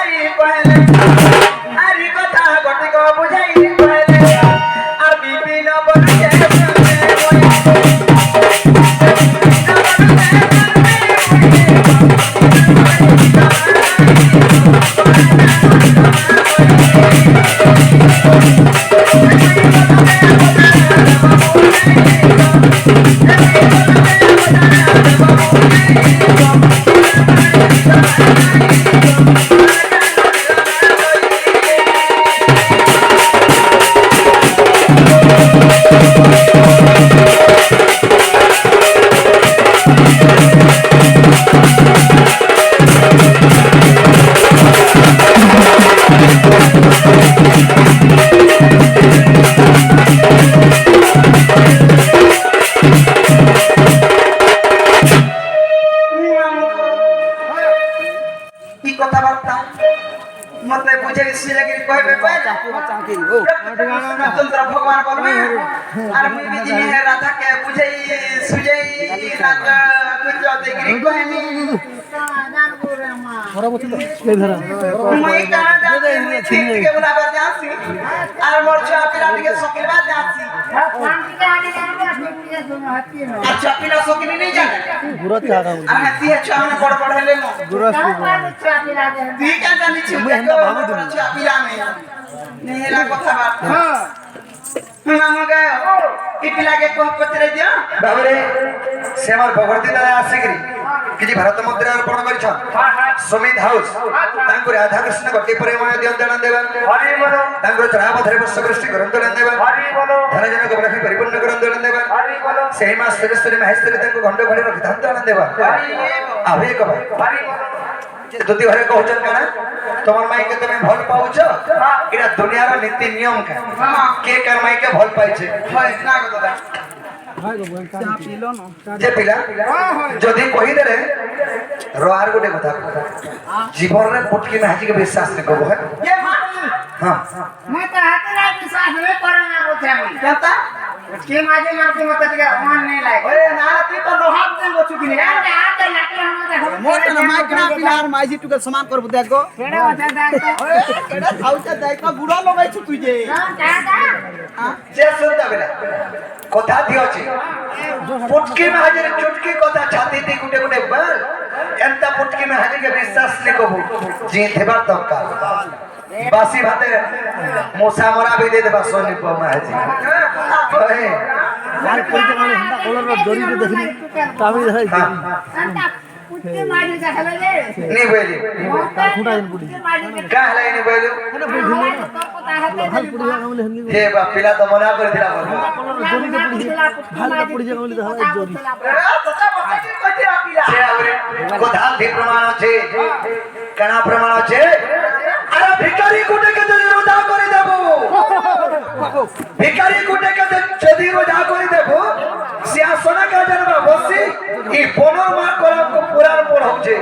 বুঝাই কহেলে আরি কথা গটিক বুঝাই কহেলে আর বিপিন বলুছে মতে বুঝে সিলেগিরি কইবে স্বতন্ত্র ভগবান করবে আর মুই বিজি হে রাধাকে বুঝাই সুজাই রাধা গুজরাতে গিরি কইনি মুই কানা জানি মুই ঠিক কে বলাবার যাচ্ছি আর মোর ছোয়া পিলাটিকে সকিলবার যাচ্ছি আচ্ছা পিলা সকিলি নেই জানে গুরতি হারা আর হাতি ছোয়া মানে বড় বড় হলে মো গুরতি তুই কা জানিছ বাবু তুমি পিলা নেই নেলা কথা বাত হ্যাঁ মামা ই পিলাকে কহ পত্রে দিও বাবরে সে আমার ভগবতী দাদা আসিগরি কিছু ভারত মুদ্রা অর্পণ করেছ সুমিত হাউস তাঙ্কু রাধা কৃষ্ণ গতি প্রেময় দিয়ন্তন দেবেন তাঙ্কু চড়াপথরে পুষ্পকৃষ্টি গ্রন্থন দেবেন ধনজনক বলকি পরিপূর্ণ গ্রন্থন দেবেন সেই মা শ্রেষ্ঠী মহেশ্বরী তাঙ্কু ঘণ্ট ঘড়ি রক্ষিতান্তন দেবেন আবে কব যদি ঘরে কହୁଛন কানা তোমার মাইকে তুমি ভাল পাউছ এটা দুনিয়ার নীতি নিয়ম কা কে কার মাইকে ভাল পাইছে হয় না গো দাদা যে পিলা যদি কহিদেলে রোয়ার গোটে কথা জীবନରେ পুটকি নাচিকে বিশ্বাস নে কব হ্যাঁ মতে হাতে না বিশ্বাস নে করে না বলছে আমি কথা के माजे मारते मत टिका मान नहीं लायक अरे ना तू तो लोहार दे गो चुकी ने हाथ लाठी हम देखो मोर ना माइक ना पिलार माइजी टुके समान करबो देखो केडा बता देखो केडा खाउचा देखो बुढ़ा लगाई छु तुजे हां दादा जे सुनता बेला কথা দিওছি পুটকি মাঝের চুটকি কথা ছাতি দি গুটে গুটে বল এন্তা পুটকি মাঝে কে বিশ্বাস নে কবু জি থেবার দরকার বাসি ভাতে মোসা মরা भी दे देबा सोनी को माजी ओए यार कोई तो माने हंदा कलर में जोरी के देखनी तामी है पुट्टे मारी देखले ले नहीं बोली तार फुटा दिन पुटी का हला नहीं बोली अरे बोल दिले हल पुटी जा हमले हंगी हे बा पिला तो मना कर दिला बोल जोरी के पुटी हल का पुटी जा हमले हल जोरी से आवरे কথা দি প্রমাণ আছে কেনা প্রমাণ আছে আরে ভিখারি গুটে কে যদি রোজা করে দেব ভিখারি গুটে কে যদি রোজা করে দেব সিয়াসনা কা জানবা বসি ই বনর মা করা কো পুরার পর হচ্ছে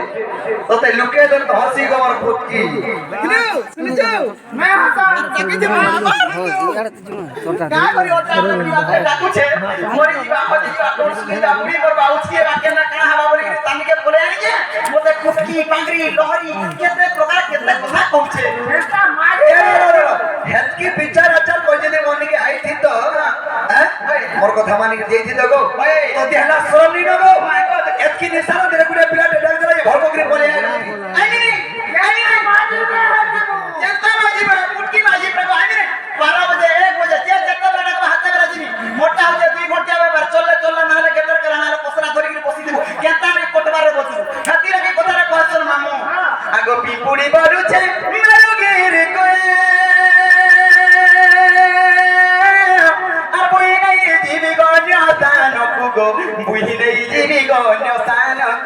তোতে লুকে দেন হসি গমর পুটকি শুনে যাও मैं हसा তাকে যে का करी ओटा डाकुছে মরি দিবা হদি দিবা কোন সুবিধা বুড়ি করবা উঠিয়ে রাখে না কানা হবা বলি তানিকে বলে আনিছে মতে পুটকি পাংরি লহরি কেতে প্রকার কেতে কথা কমছে ऐसा मारे হেতকি বিচার আচার কই যদি মনিকে আই থি তো হ্যাঁ মোর কথা মানি কে দিই থি তো গো তো দেহলা শরম নি গো হেতকি নিসারা দেরে গুড়ে পিলা ডাক দেলা ঘর বকরি বলে আই নি मारी के जनता माजी बड़ा पुटकी माजी प्रभु आनी 12 बजे 1 बजे जे जत्ता बड़ा हाथ में राजी मोटा हो जे 2 घंटा में चलले चलले नाले केतर कराना पसरा धरि के बसी देबो केता में कोटबारे बसी हाथी लगे कथारा कहसन मामू आगो पिपुड़ी बारू छे मारू गिर कोए আর বই নাই জীবি গণ্য স্থানক গো বুঝি নেই জীবি গণ্য স্থানক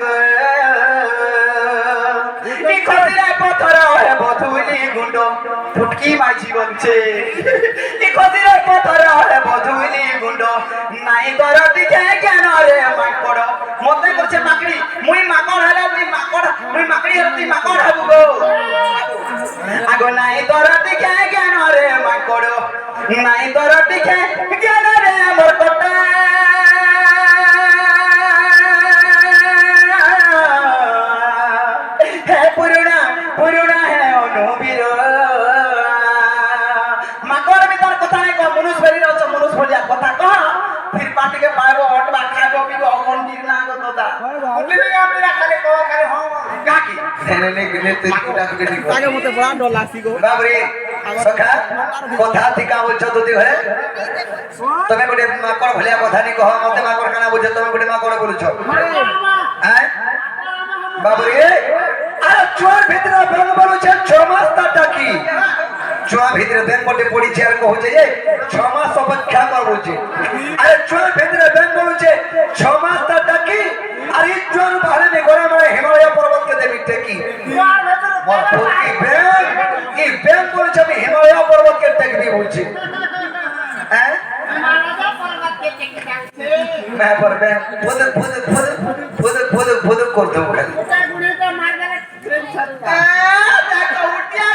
ই খতিরা পথর হে বধুলি গুন্ড ফুটকি মাঝি বলছে ই খতিরা পথর হে বধুলি গুন্ড নাই কর দিকে কেন রে মাকড় মতে করছে মাকড়ি মুই মাকড় হলা মুই মাকড়ি হতি মাকড় হবু গো আগো নাই কর দিকে কেন রে মাকড় নাই কর দিকে কেন রে মোর কটা হে পুরুনা পুরুনা হে ଟିକେ ପାଇବ ଅଟବା ଖାଇବ ପିଇବ ମନ୍ଦିର ନା କଥା ବୁଝିଲେ ଆପଣ ଖାଲି କହ ଖାଲି ହଁ କାକି ସେନେ ନେ গিলে তুই কুটা কুটি কর আগে মতে বড় ডর লাগছি গো বাবরে সখা কথা ঠিকা বলছ যদি হয় তুমি গোটে মাকড় ভলিয়া কথা নি কহ মতে মাকড় কানা বুঝ তুমি গোটে মাকড় বলছ হ্যাঁ বাবরে আরে চোর ভিতরে বেল বলছে 6 মাস তা কি চোর ভিতরে বেল পড়ে পড়িছে আর কহছে যে 6 মাস অপেক্ষা কর বলছে আরে চোর ভিতরে বেল বলছে 6 মাস তা কি আর এই চোর বাহিরে নে করে মানে হিমালয় পর্বত কে দেবি কি কি বেল বলছে আমি হিমালয় পর্বত কে দেখবি বলছে হ্যাঁ मैं पर मैं खुद करते हूँ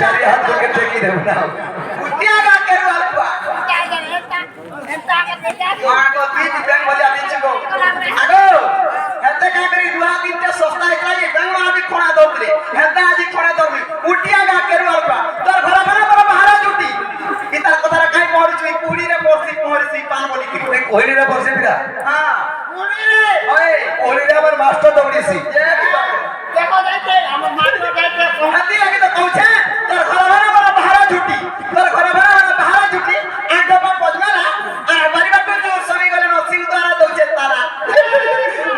चारे हाथ को कैसे की देव ना उठिया का करो अल्पा आगो तीन बैंक बजा दी चको आगो हेते का करी दुआ तीनटा सस्ता एकला जे बैंक में आदि खोना दौड़ले हेते आदि खोना दौड़ले उठिया का करो अल्पा तोर घर बना बाहर जुटी इतार कथा काई पहरछु कुड़ी रे पहरसी पान बोली की कोहली रे पहरसी बिरा हां कुड़ी रे ओए कोहली रे हमर मास्टर दौड़ीसी देखो जाइते हमर मास्टर जाइते हाथी लगे तो कहछे तोर घर बना बाहर जुटी तोर घर बना बाहर जुटी एक दफा पजमेला आ बारी बात जो सरी गले नसिंग द्वारा दउचे तारा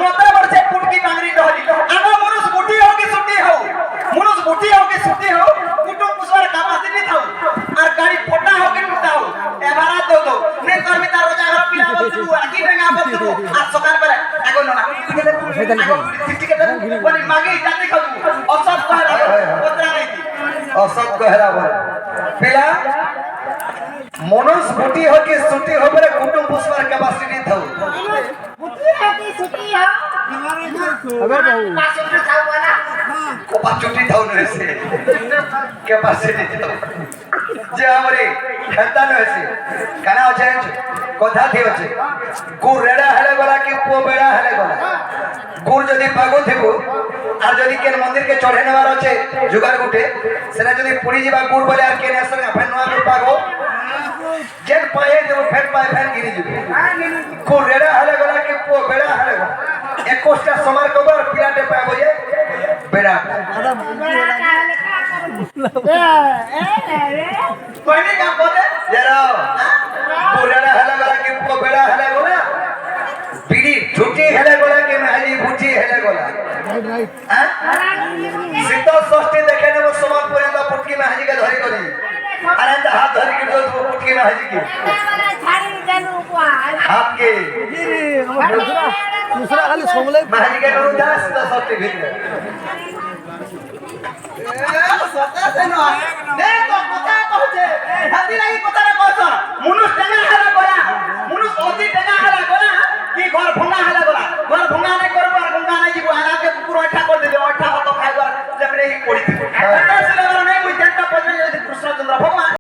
मोते बरसे पुटकी बांगरी डहली आगो मनुष्य बुटी हो कि सुटी हो मनुष्य बुटी हो कि सुटी हो कुटुम पुष्पर कैपेसिटी थाउ और गाड़ी फोटा हो कि टूटा हो एबारा दो ने करमी तार रोजा घर पिला बसु आकी बेंगा बसु आ सकार पर आगो नना आगो सिटी के बोली मागे जाति खाऊ असत कहरा पत्रा नहीं असत कहरा बोल पिला मनुष्य बुटी हो कि सुटी हो बरे कुटुम पुष्पर कैपेसिटी थाउ बुटी है कि सुटी है अबे बहु पासुटी खाऊ वाला कोपा चुटी थाउ न से कैपेसिटी थाउ जे हमरे खेलता न से काना होचे কথা থি আছে গুড় রেড়া হেলে গলা কি পো বেড়া হেলে গলা গুড় যদি পাগো থেবো আর যদি কেন মন্দির কে চড়ে নেবার আছে জুগার গুটে সেটা যদি পুরি যাবা গুড় বলে আর কেন আসলে ফেন নোয়া গুড় পাগো যেন পায়ে দেব ফেন পায়ে ফেন গিরি যাবে গুড় রেড়া হেলে গলা কি পো বেড়া হেলে গলা 21টা সমার কবার পিলাটে পাবো যে বেড়া আদা মুখি হলা কইনি কাম বলে জেরা পুরানা হেলে গলা কি পো বেড়া হেলে গলা বিড়ি ঝুটি হেলে গলা কি মালি বুটি হেলে গলা রাইট রাইট হ্যাঁ শীতল ষষ্ঠী দেখে নেব সমাজ পর্যন্ত পুটকি মাহাজি কে ধরি করি আর এত হাত ধরি কি তো পুটকি মাহাজি কি হাত কে রে আমার दूसरा খালি সমলে মাহাজি কে করু দাস তো ষষ্ঠী ভিতরে সতা সে নয় নে তো কথা কহছে হাতি লাগি